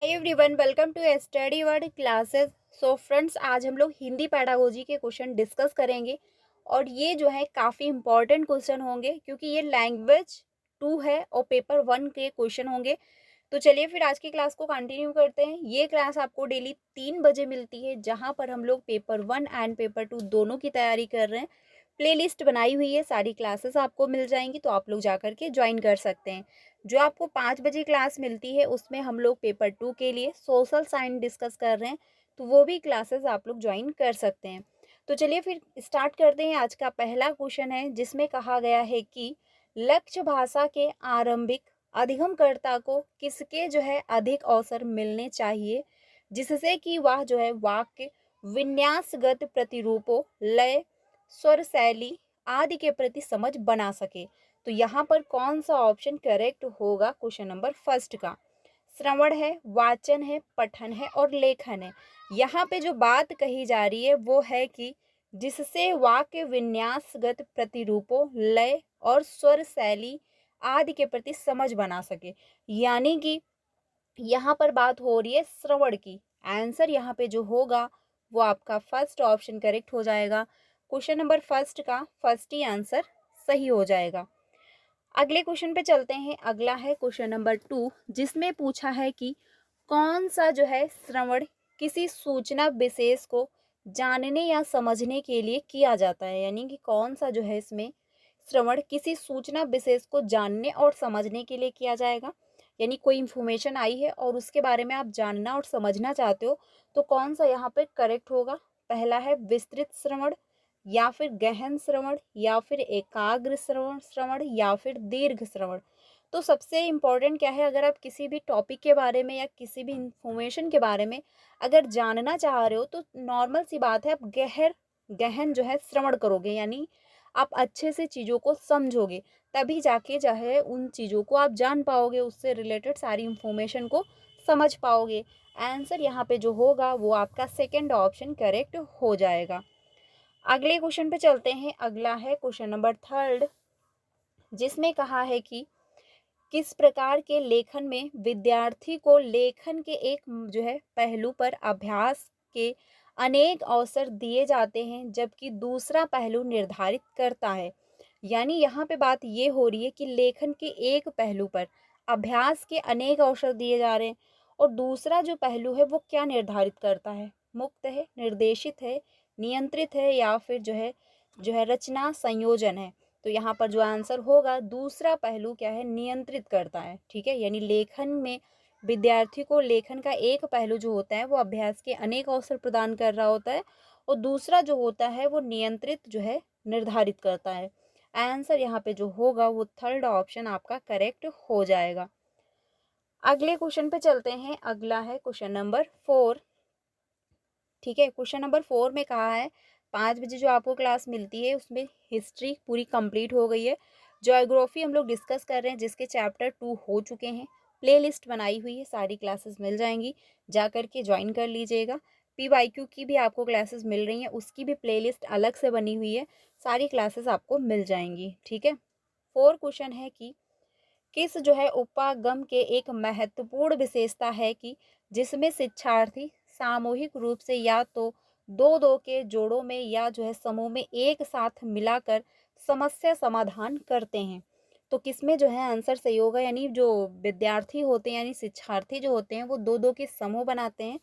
Hi everyone, welcome to study word classes. So friends, आज हम लोग हिंदी पैडागोजी के क्वेश्चन डिस्कस करेंगे और ये जो है काफ़ी इंपॉर्टेंट क्वेश्चन होंगे क्योंकि ये लैंग्वेज 2 है और पेपर 1 के क्वेश्चन होंगे। तो चलिए फिर आज की क्लास को कंटिन्यू करते हैं। ये क्लास आपको डेली 3 बजे मिलती है जहाँ पर हम लोग पेपर 1 एंड पेपर 2 दोनों की तैयारी कर रहे हैं। प्लेलिस्ट बनाई हुई है, सारी क्लासेस आपको मिल जाएंगी, तो आप लोग जा करके ज्वाइन कर सकते हैं। जो आपको 5 बजे क्लास मिलती है उसमें हम लोग पेपर 2 के लिए सोशल साइंस डिस्कस कर रहे हैं, तो वो भी क्लासेस आप लोग ज्वाइन कर सकते हैं। तो चलिए फिर स्टार्ट करते हैं। आज का पहला क्वेश्चन है जिसमें कहा गया है कि लक्ष्य भाषा के आरंभिक अधिगमकर्ता को किसके जो है अधिक अवसर मिलने चाहिए जिससे कि वह जो है वाक्य विन्यासगत प्रतिरूपों, लय, स्वर, शैली आदि के प्रति समझ बना सके। तो यहाँ पर कौन सा ऑप्शन करेक्ट होगा क्वेश्चन नंबर फर्स्ट का? श्रवण है, वाचन है, पठन है और लेखन है। यहाँ पे जो बात कही जा रही है वो है कि जिससे वाक्य विन्यासगत प्रतिरूपों, लय और स्वर, शैली आदि के प्रति समझ बना सके। यानी कि यहाँ पर बात हो रही है श्रवण की। आंसर यहाँ पे जो होगा वो आपका फर्स्ट ऑप्शन करेक्ट हो जाएगा। क्वेश्चन नंबर फर्स्ट का फर्स्ट ही आंसर सही हो जाएगा। अगले क्वेश्चन पे चलते हैं। अगला है क्वेश्चन नंबर 2 जिसमें पूछा है कि कौन सा जो है श्रवण किसी सूचना विशेष को जानने या समझने के लिए किया जाता है। यानी कि कौन सा जो है इसमें श्रवण किसी सूचना विशेष को जानने और समझने के लिए किया जाएगा। यानी कोई इंफॉर्मेशन आई है और उसके बारे में आप जानना और समझना चाहते हो, तो कौन सा यहाँ पे करेक्ट होगा? पहला है विस्तृत श्रवण, या फिर गहन श्रवण, या फिर एकाग्र श्रवण श्रवण या फिर दीर्घ श्रवण। तो सबसे इम्पोर्टेंट क्या है, अगर आप किसी भी टॉपिक के बारे में या किसी भी इंफॉर्मेशन के बारे में अगर जानना चाह रहे हो तो नॉर्मल सी बात है, आप गहन जो है श्रवण करोगे, यानी आप अच्छे से चीज़ों को समझोगे, तभी जाके जो है उन चीज़ों को आप जान पाओगे, उससे रिलेटेड सारी इंफॉर्मेशन को समझ पाओगे। आंसर यहाँ पे जो होगा वो आपका सेकेंड ऑप्शन करेक्ट हो जाएगा। अगले क्वेश्चन पे चलते हैं। अगला है क्वेश्चन नंबर थर्ड जिसमें कहा है कि किस प्रकार के लेखन में विद्यार्थी को लेखन के एक जो है पहलू पर अभ्यास के अनेक अवसर दिए जाते हैं जबकि दूसरा पहलू निर्धारित करता है। यानी यहाँ पे बात ये हो रही है कि लेखन के एक पहलू पर अभ्यास के अनेक अवसर दिए जा रहे हैं और दूसरा जो पहलू है वो क्या निर्धारित करता है? मुक्त है, निर्देशित है, नियंत्रित है या फिर जो है रचना संयोजन है। तो यहाँ पर जो आंसर होगा दूसरा पहलू क्या है? नियंत्रित करता है। ठीक है, यानी लेखन में विद्यार्थी को लेखन का एक पहलू जो होता है वो अभ्यास के अनेक अवसर प्रदान कर रहा होता है और दूसरा जो होता है वो नियंत्रित जो है निर्धारित करता है। आंसर यहाँ पे जो होगा वो थर्ड ऑप्शन आपका करेक्ट हो जाएगा। अगले क्वेश्चन पे चलते हैं। अगला है क्वेश्चन नंबर 4। ठीक है, क्वेश्चन नंबर 4 में कहा है 5 बजे जो आपको क्लास मिलती है उसमें हिस्ट्री पूरी कंप्लीट हो गई है। ज्योग्राफी हम लोग डिस्कस कर रहे हैं जिसके चैप्टर 2 हो चुके हैं। प्लेलिस्ट बनाई हुई है, सारी क्लासेस मिल जाएंगी, जा कर के ज्वाइन कर लीजिएगा। PYQ की भी आपको क्लासेस मिल रही हैं, उसकी भी प्लेलिस्ट अलग से बनी हुई है, सारी क्लासेस आपको मिल जाएंगी। ठीक है, 4 क्वेश्चन है कि किस जो है उपागम के एक महत्वपूर्ण विशेषता है कि जिसमें शिक्षार्थी सामूहिक रूप से या तो दो दो के जोड़ों में या जो है समूह में एक साथ मिलाकर समस्या समाधान करते हैं। तो किसमें जो है आंसर सही होगा? यानी जो विद्यार्थी होते हैं यानी शिक्षार्थी जो होते हैं वो दो दो के समूह बनाते हैं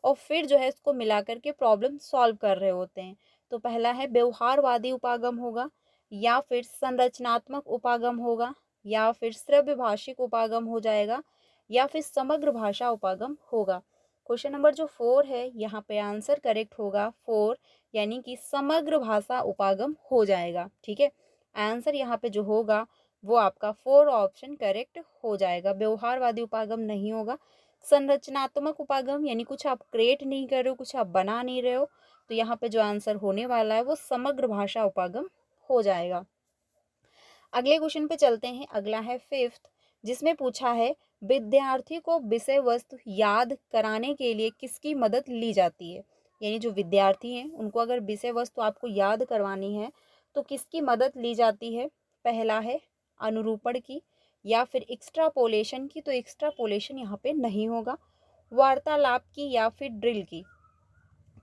और फिर जो है इसको मिलाकर के प्रॉब्लम सॉल्व कर रहे होते हैं। तो पहला है व्यवहारवादी उपागम होगा, या फिर संरचनात्मक उपागम होगा, या फिर श्रव्य भाषिक उपागम हो जाएगा, या फिर समग्र भाषा उपागम होगा। क्वेश्चन नंबर जो 4 है यहाँ पे आंसर करेक्ट होगा 4, यानी कि समग्र भाषा उपागम हो जाएगा। ठीक है, आंसर यहाँ पे जो होगा वो आपका 4 ऑप्शन करेक्ट हो जाएगा। व्यवहारवादी उपागम नहीं होगा। संरचनात्मक उपागम यानी कुछ आप क्रिएट नहीं कर रहे हो, कुछ आप बना नहीं रहे हो, तो यहाँ पे जो आंसर होने वाला है वो समग्र भाषा उपागम हो जाएगा। अगले क्वेश्चन पे चलते हैं। अगला है 5th जिसमें पूछा है विद्यार्थी को विषय वस्तु याद कराने के लिए किसकी मदद ली जाती है। यानी जो विद्यार्थी हैं उनको अगर विषय वस्तु आपको याद करवानी है तो किसकी मदद ली जाती है? पहला है अनुरूपण की, या फिर एक्स्ट्रापोलेशन की। तो एक्स्ट्रापोलेशन यहाँ पे नहीं होगा। वार्तालाप की या फिर ड्रिल की।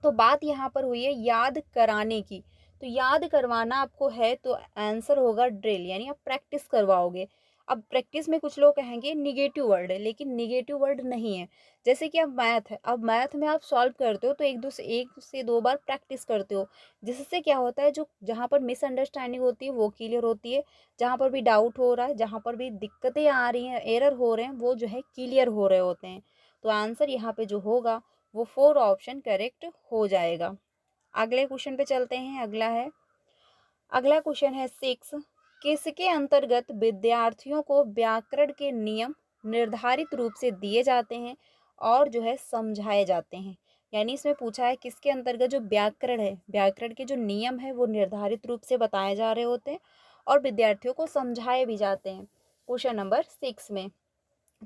तो बात यहाँ पर हुई है याद कराने की, तो याद करवाना आपको है तो आंसर होगा ड्रिल, यानी आप प्रैक्टिस करवाओगे। अब प्रैक्टिस में कुछ लोग कहेंगे निगेटिव वर्ड है, लेकिन निगेटिव वर्ड नहीं है। जैसे कि अब मैथ है, अब मैथ में आप सॉल्व करते हो तो एक से दो बार प्रैक्टिस करते हो, जिससे क्या होता है, जो जहाँ पर मिसअंडरस्टैंडिंग होती है वो क्लियर होती है, जहाँ पर भी डाउट हो रहा है, जहाँ पर भी दिक्कतें आ रही हैं, एरर हो रहे हैं, वो जो है क्लियर हो रहे होते हैं। तो आंसर यहाँ पे जो होगा वो 4 ऑप्शन करेक्ट हो जाएगा। अगले क्वेश्चन पे चलते हैं। अगला क्वेश्चन है 6, किसके अंतर्गत विद्यार्थियों को व्याकरण के नियम निर्धारित रूप से दिए जाते हैं और जो है समझाए जाते हैं। यानी इसमें पूछा है किसके अंतर्गत जो व्याकरण है, व्याकरण के जो नियम है वो निर्धारित रूप से बताए जा रहे होते हैं और विद्यार्थियों को समझाए भी जाते हैं। क्वेश्चन नंबर 6 में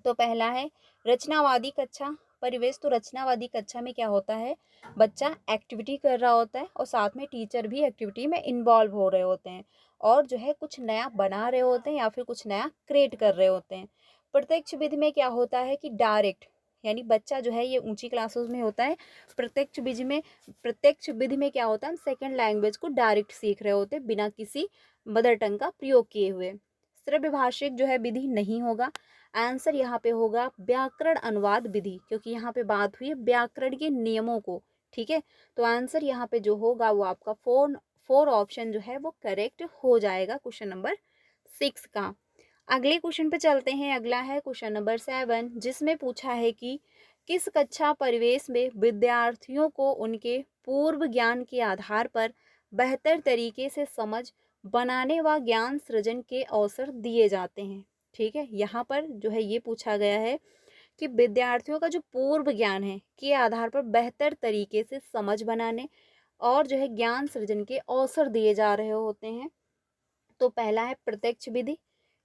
तो पहला है रचनावादी कक्षा परिवेश। तो रचनावादी कक्षा में क्या होता है, बच्चा एक्टिविटी कर रहा होता है और साथ में टीचर भी एक्टिविटी में इन्वॉल्व हो रहे होते हैं और जो है कुछ नया बना रहे होते हैं या फिर कुछ नया क्रिएट कर रहे होते हैं। प्रत्यक्ष विधि में क्या होता है कि डायरेक्ट, यानी बच्चा जो है ये ऊंची क्लासेस में होता है। प्रत्यक्ष विधि में क्या होता है, हम सेकेंड लैंग्वेज को डायरेक्ट सीख रहे होते हैं बिना किसी मदर टंग का प्रयोग किए हुए। श्रव्य भाषिक जो है विधि नहीं होगा। आंसर यहाँ पे होगा व्याकरण अनुवाद विधि, क्योंकि यहाँ पे बात हुई है व्याकरण के नियमों को। ठीक है, तो आंसर यहाँ पे जो होगा वो आपका फोर ऑप्शन जो है वो करेक्ट हो जाएगा क्वेश्चन नंबर 6 का। अगले क्वेश्चन पे चलते हैं। अगला है क्वेश्चन नंबर 7, जिसमें पूछा है कि किस कक्षा परिवेश में विद्यार्थियों को उनके पूर्व ज्ञान के आधार पर बेहतर तरीके से समझ बनाने व ज्ञान सृजन के अवसर दिए जाते हैं। ठीक है, यहाँ पर जो है ये पूछा गया है कि विद्यार्थियों का जो पूर्व ज्ञान है के आधार पर बेहतर तरीके से समझ बनाने और जो है ज्ञान सृजन के अवसर दिए जा रहे होते हैं। तो पहला है प्रत्यक्ष विधि,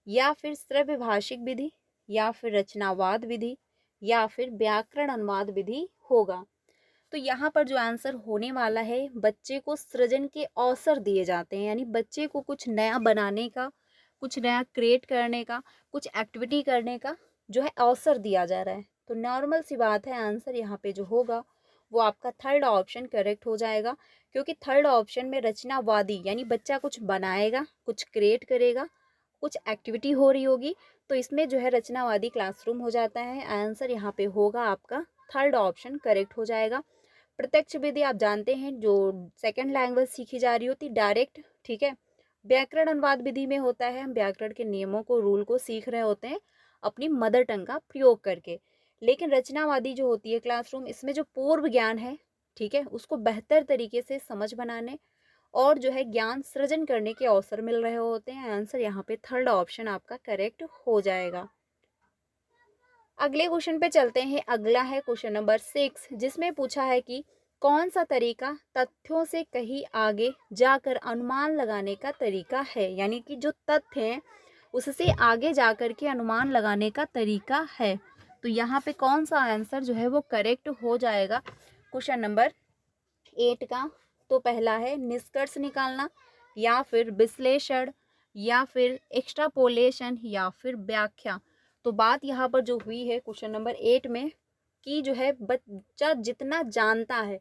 या फिर श्रव्य भाषिक विधि, या फिर रचनावाद विधि, या फिर व्याकरण अनुवाद विधि होगा। तो यहाँ पर जो आंसर होने वाला है, बच्चे को सृजन के अवसर दिए जाते हैं, यानी बच्चे को कुछ नया बनाने का, कुछ नया क्रिएट करने का, कुछ एक्टिविटी करने का जो है अवसर दिया जा रहा है। तो नॉर्मल सी बात है, आंसर यहाँ पे जो होगा वो आपका थर्ड ऑप्शन करेक्ट हो जाएगा, क्योंकि थर्ड ऑप्शन में रचनावादी यानी बच्चा कुछ बनाएगा, कुछ क्रिएट करेगा, कुछ एक्टिविटी हो रही होगी, तो इसमें जो है रचनावादी क्लासरूम हो जाता है। आंसर यहाँ पे होगा आपका थर्ड ऑप्शन करेक्ट हो जाएगा। प्रत्यक्ष विधि आप जानते हैं जो सेकंड लैंग्वेज सीखी जा रही होती डायरेक्ट। ठीक है, व्याकरण अनुवाद विधि में होता है हम व्याकरण के नियमों को, रूल को सीख रहे होते हैं अपनी मदर टंग का प्रयोग करके। लेकिन रचनावादी जो होती है क्लासरूम, इसमें जो पूर्व ज्ञान है, ठीक है, उसको बेहतर तरीके से समझ बनाने और जो है ज्ञान सृजन करने के अवसर मिल रहे होते हैं। आंसर यहाँ पे थर्ड ऑप्शन आपका करेक्ट हो जाएगा। अगले क्वेश्चन पे चलते हैं। अगला है क्वेश्चन नंबर 6, जिसमें पूछा है कि कौन सा तरीका तथ्यों से कहीं आगे जाकर अनुमान लगाने का तरीका है, यानी कि जो तथ्य हैं उससे आगे जाकर के अनुमान लगाने का तरीका है। तो यहाँ पे कौन सा आंसर जो है वो करेक्ट हो जाएगा क्वेश्चन नंबर 8 का। तो पहला है निष्कर्ष निकालना, या फिर विश्लेषण, या फिर एक्स्ट्रापोलेशन, या फिर व्याख्या। तो बात यहाँ पर जो हुई है क्वेश्चन नंबर 8 में कि जो है बच्चा जितना जानता है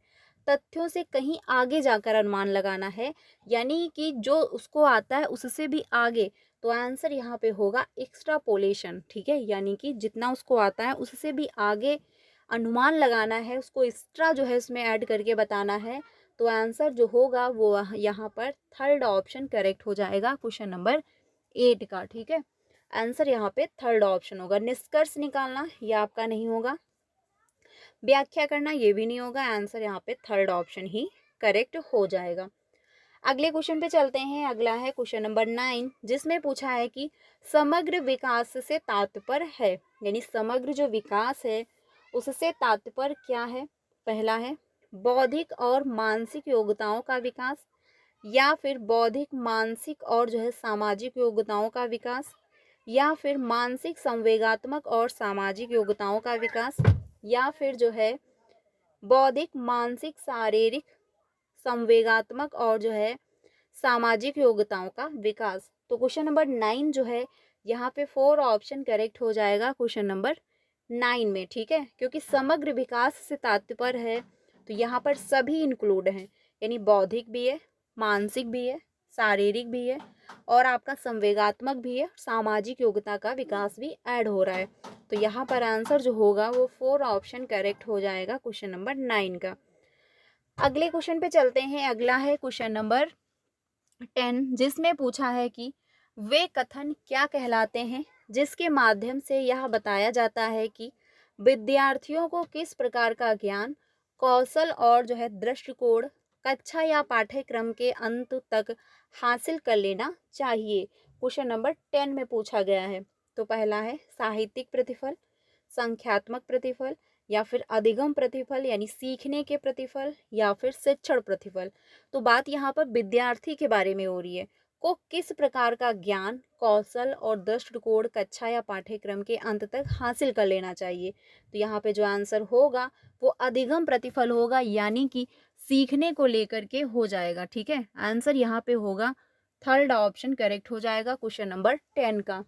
तथ्यों से कहीं आगे जाकर अनुमान लगाना है, यानी कि जो उसको आता है उससे भी आगे। तो आंसर यहाँ पे होगा एक्स्ट्रापोलेशन। ठीक है, यानी कि जितना उसको आता है उससे भी आगे अनुमान लगाना है, उसको एक्स्ट्रा जो है उसमें ऐड करके बताना है। तो आंसर जो होगा वो यहाँ पर थर्ड ऑप्शन करेक्ट हो जाएगा क्वेश्चन नंबर 8 का। ठीक है, आंसर यहाँ पे थर्ड ऑप्शन होगा। निष्कर्ष निकालना ये आपका नहीं होगा, व्याख्या करना ये भी नहीं होगा। आंसर यहाँ पे थर्ड ऑप्शन ही करेक्ट हो जाएगा। अगले क्वेश्चन पे चलते हैं। अगला है क्वेश्चन नंबर 9, जिसमें पूछा है कि समग्र विकास से तात्पर्य है, यानी समग्र जो विकास है उससे तात्पर्य क्या है। पहला है बौद्धिक और मानसिक योग्यताओं का विकास, या फिर बौद्धिक, मानसिक और जो है सामाजिक योग्यताओं का विकास, या फिर मानसिक, संवेगात्मक और सामाजिक योग्यताओं का विकास, या फिर जो है बौद्धिक, मानसिक, शारीरिक, संवेगात्मक और जो है सामाजिक योग्यताओं का विकास। तो क्वेश्चन नंबर 9 जो है यहाँ पे 4 ऑप्शन करेक्ट हो जाएगा क्वेश्चन नंबर 9 में, ठीक है, क्योंकि समग्र विकास से तात्पर्य है तो यहाँ पर सभी इंक्लूड हैं, यानी बौद्धिक भी है, मानसिक भी है, शारीरिक भी है और आपका संवेगात्मक भी है, सामाजिक योग्यता का विकास भी ऐड हो रहा है। तो यहाँ पर आंसर जो होगा वो 4 ऑप्शन करेक्ट हो जाएगा क्वेश्चन नंबर 9 का। अगले क्वेश्चन पे चलते हैं। अगला है क्वेश्चन नंबर 10, जिसमें पूछा है कि वे कथन क्या कहलाते हैं जिसके माध्यम से यह बताया जाता है कि विद्यार्थियों को किस प्रकार का ज्ञान, कौशल और जो है दृष्टिकोण कक्षा या पाठ्यक्रम के अंत तक हासिल कर लेना चाहिए। क्वेश्चन नंबर 10 में पूछा गया है। तो पहला है साहित्यिक प्रतिफल, संख्यात्मक प्रतिफल या फिर अधिगम प्रतिफल यानी सीखने के प्रतिफल या फिर शिक्षण प्रतिफल। तो बात यहाँ पर विद्यार्थी के बारे में हो रही है, को किस प्रकार का ज्ञान, कौशल और दृष्टिकोण कक्षा या पाठ्यक्रम के अंत तक हासिल कर लेना चाहिए। तो यहाँ पे जो आंसर होगा वो अधिगम प्रतिफल होगा, यानी कि सीखने को लेकर के हो जाएगा। ठीक है, आंसर यहाँ पे होगा थर्ड ऑप्शन करेक्ट हो जाएगा क्वेश्चन नंबर 10 का।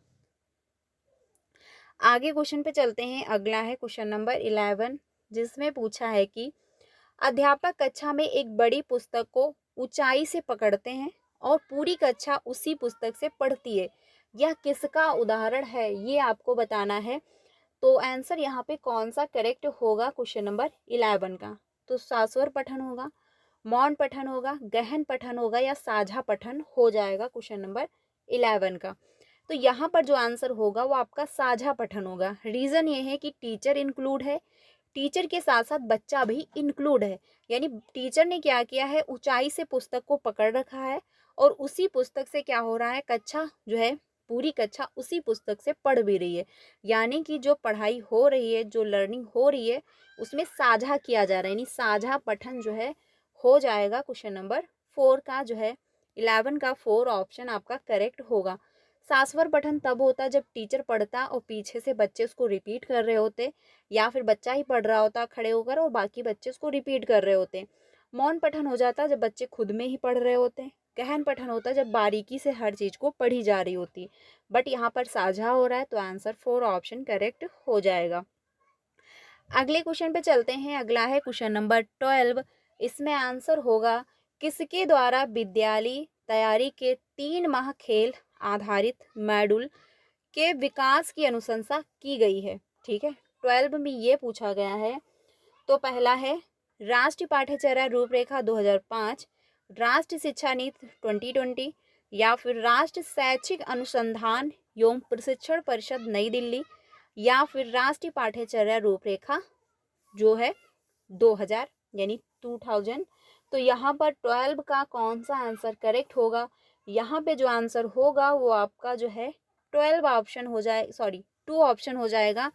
आगे क्वेश्चन पे चलते हैं। अगला है क्वेश्चन नंबर 11, जिसमें पूछा है कि अध्यापक कक्षा में एक बड़ी पुस्तक को ऊंचाई से पकड़ते हैं और पूरी कक्षा उसी पुस्तक से पढ़ती है, यह किसका उदाहरण है, ये आपको बताना है। तो आंसर यहाँ पे कौन सा करेक्ट होगा क्वेश्चन नंबर 11 का। तो शाश्वत पठन होगा, मौन पठन होगा, गहन पठन होगा या साझा पठन हो जाएगा क्वेश्चन नंबर 11 का। तो यहाँ पर जो आंसर होगा वो आपका साझा पठन होगा। रीज़न ये है कि टीचर इंक्लूड है, टीचर के साथ साथ बच्चा भी इंक्लूड है, यानी टीचर ने क्या किया है, ऊंचाई से पुस्तक को पकड़ रखा है और उसी पुस्तक से क्या हो रहा है, कक्षा जो है पूरी कक्षा उसी पुस्तक से पढ़ भी रही है, यानी कि जो पढ़ाई हो रही है, जो लर्निंग हो रही है उसमें साझा किया जा रहा है, यानी साझा पठन जो है हो जाएगा क्वेश्चन नंबर 4 का जो है 11 का 4 ऑप्शन आपका करेक्ट होगा। शाश्वत पठन तब होता जब टीचर पढ़ता और पीछे से बच्चे उसको रिपीट कर रहे होते, या फिर बच्चा ही पढ़ रहा होता खड़े होकर और बाकी बच्चे उसको रिपीट कर रहे होते। मौन पठन हो जाता जब बच्चे खुद में ही पढ़ रहे होते। गहन पठन होता जब बारीकी से हर चीज़ को पढ़ी जा रही होती। बट यहाँ पर साझा हो रहा है तो आंसर 4 ऑप्शन करेक्ट हो जाएगा। अगले क्वेश्चन पे चलते हैं। अगला है क्वेश्चन नंबर 12, इसमें आंसर होगा किसके द्वारा विद्यालय तैयारी के 3 माह खेल आधारित मॉड्यूल के विकास की अनुशंसा की गई है। ठीक है, 12 में ये पूछा गया है। तो पहला है राष्ट्रीय पाठ्यचर्या रूपरेखा 2005, राष्ट्रीय शिक्षा नीति 2020 या फिर राष्ट्रीय शैक्षिक अनुसंधान एवं प्रशिक्षण परिषद नई दिल्ली या फिर राष्ट्रीय पाठ्यचर्या रूपरेखा जो है 2000 यानी 2000। तो यहाँ पर 12 का कौन सा आंसर करेक्ट होगा, यहाँ पे जो आंसर होगा वो आपका जो है 12 ऑप्शन हो जाए, सॉरी 2 ऑप्शन हो जाएगा,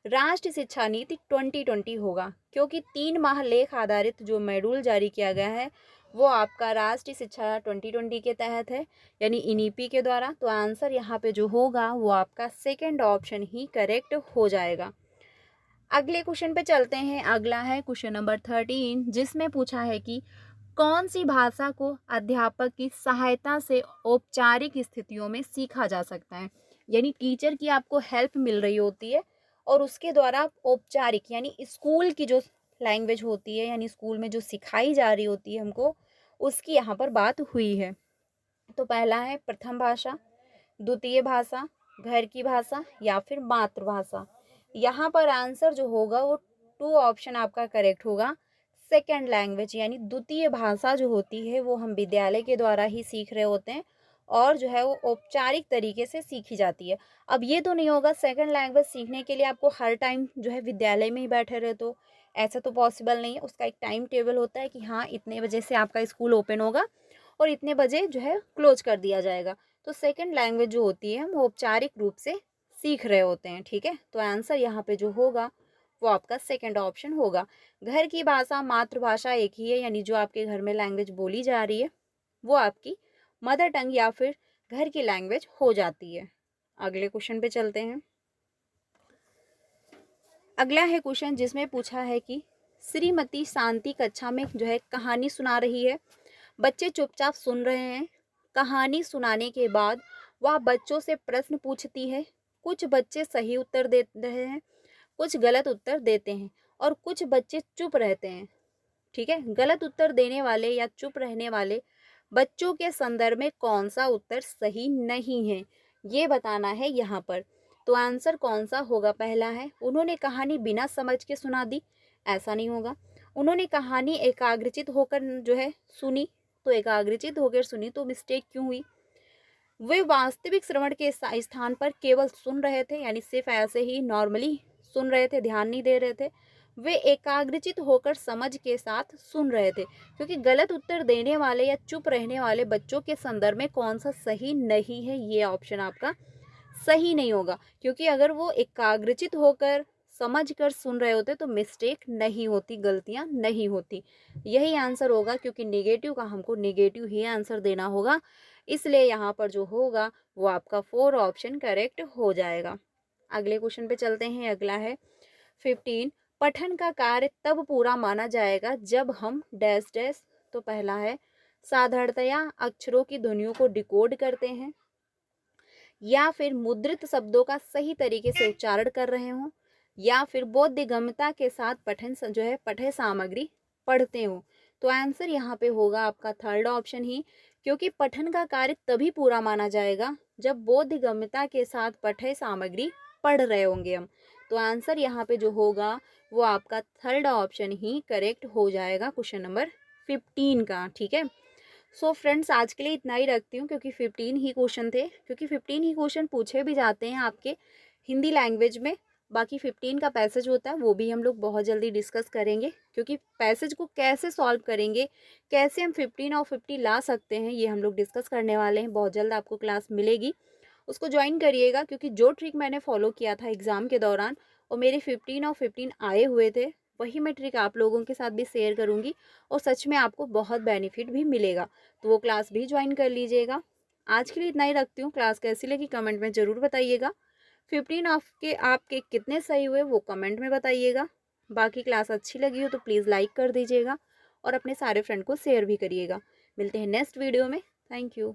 राष्ट्रीय शिक्षा नीति 2020 होगा, क्योंकि 3 माह लेख आधारित जो मॉड्यूल जारी किया गया है वो आपका राष्ट्रीय शिक्षा 2020 के तहत है, यानी इनिपी के द्वारा। तो आंसर यहाँ पे जो होगा वो आपका सेकंड ऑप्शन ही करेक्ट हो जाएगा। अगले क्वेश्चन पे चलते हैं। अगला है क्वेश्चन नंबर 13, जिसमें पूछा है कि कौन सी भाषा को अध्यापक की सहायता से औपचारिक स्थितियों में सीखा जा सकता है, यानी टीचर की आपको हेल्प मिल रही होती है और उसके द्वारा औपचारिक यानी स्कूल की जो लैंग्वेज होती है, यानी स्कूल में जो सिखाई जा रही होती है हमको, उसकी यहाँ पर बात हुई है। तो पहला है प्रथम भाषा, द्वितीय भाषा, घर की भाषा या फिर मातृभाषा। यहाँ पर आंसर जो होगा वो 2 ऑप्शन आपका करेक्ट होगा, सेकेंड लैंग्वेज, यानी द्वितीय भाषा जो होती है वो हम विद्यालय के द्वारा ही सीख रहे होते हैं और जो है वो औपचारिक तरीके से सीखी जाती है। अब ये तो नहीं होगा सेकेंड लैंग्वेज सीखने के लिए आपको हर टाइम जो है विद्यालय में ही बैठे रहे, तो ऐसा तो पॉसिबल नहीं है। उसका एक टाइम टेबल होता है कि हाँ इतने बजे से आपका स्कूल ओपन होगा और इतने बजे जो है क्लोज कर दिया जाएगा। तो सेकेंड लैंग्वेज जो होती है हम औपचारिक रूप से सीख रहे होते हैं। ठीक है, तो आंसर यहाँ पे जो होगा वो आपका सेकंड ऑप्शन होगा। घर की भाषा, मातृभाषा एक ही है, यानी जो आपके घर में लैंग्वेज बोली जा रही है वो आपकी मदर टंग या फिर घर की लैंग्वेज हो जाती है। अगले क्वेश्चन पे चलते हैं। अगला है क्वेश्चन जिसमें पूछा है कि श्रीमती शांति कक्षा में जो है कहानी सुना रही है, बच्चे चुपचाप सुन रहे हैं। कहानी सुनाने के बाद वह बच्चों से प्रश्न पूछती है, कुछ बच्चे सही उत्तर दे रहे हैं, कुछ गलत उत्तर देते हैं और कुछ बच्चे चुप रहते हैं। ठीक है, गलत उत्तर देने वाले या चुप रहने वाले बच्चों के संदर्भ में कौन सा उत्तर सही नहीं है, ये बताना है यहाँ पर। तो आंसर कौन सा होगा? पहला है, उन्होंने कहानी बिना समझ के सुना दी, ऐसा नहीं होगा। उन्होंने कहानी एकाग्रचित होकर जो है सुनी, तो एकाग्रचित होकर सुनी तो मिस्टेक क्यों हुई? वे वास्तविक श्रवण के स्थान पर केवल सुन रहे थे, यानी सिर्फ ऐसे ही नॉर्मली सुन रहे थे, ध्यान नहीं दे रहे थे। वे एकाग्रचित होकर समझ के साथ सुन रहे थे, क्योंकि गलत उत्तर देने वाले या चुप रहने वाले बच्चों के संदर्भ में कौन सा सही नहीं है, ये ऑप्शन आपका सही नहीं होगा। क्योंकि अगर वो एकाग्रचित होकर समझ कर सुन रहे होते तो मिस्टेक नहीं होती, गलतियां नहीं होती। यही आंसर होगा, क्योंकि नेगेटिव का हमको नेगेटिव ही आंसर देना होगा, इसलिए यहाँ पर जो होगा वो आपका 4 ऑप्शन करेक्ट हो जाएगा। अगले क्वेश्चन पे चलते हैं। अगला है 15, पठन का कार्य तब पूरा माना जाएगा जब हम डैश डैश। तो पहला है, साधारणतया अक्षरों की ध्वनियों को डिकोड करते हैं, या फिर मुद्रित शब्दों का सही तरीके से उच्चारण कर रहे हों, या फिर बोधगम्यता के साथ पठन जो है पठ्य सामग्री पढ़ते हो। तो आंसर यहाँ पे होगा आपका थर्ड ऑप्शन ही, क्योंकि पठन का कार्य तभी पूरा माना जाएगा जब बोधगम्यता के साथ पठ्य सामग्री पढ़ रहे होंगे हम। तो आंसर यहाँ पे जो होगा वो आपका थर्ड ऑप्शन ही करेक्ट हो जाएगा क्वेश्चन नंबर 15 का। ठीक है, सो फ्रेंड्स आज के लिए इतना ही रखती हूँ, क्योंकि 15 ही क्वेश्चन थे, क्योंकि 15 ही क्वेश्चन पूछे भी जाते हैं आपके हिंदी लैंग्वेज में। बाकी 15 का पैसेज होता है, वो भी हम लोग बहुत जल्दी डिस्कस करेंगे, क्योंकि पैसेज को कैसे सॉल्व करेंगे, कैसे हम 15 और 50 ला सकते हैं, ये हम लोग डिस्कस करने वाले हैं। बहुत जल्द आपको क्लास मिलेगी, उसको ज्वाइन करिएगा, क्योंकि जो ट्रिक मैंने फॉलो किया था एग्ज़ाम के दौरान और मेरे 15 और 15 आए हुए थे, वही मैं ट्रिक आप लोगों के साथ भी शेयर करूँगी और सच में आपको बहुत बेनिफिट भी मिलेगा। तो वो क्लास भी ज्वाइन कर लीजिएगा। आज के लिए इतना ही रखती हूँ। क्लास कैसी लगी कमेंट में ज़रूर बताइएगा। 15 आपके कितने सही हुए वो कमेंट में बताइएगा। बाकी क्लास अच्छी लगी हो तो प्लीज़ लाइक कर दीजिएगा और अपने सारे फ्रेंड को शेयर भी करिएगा। मिलते हैं नेक्स्ट वीडियो में। Thank you.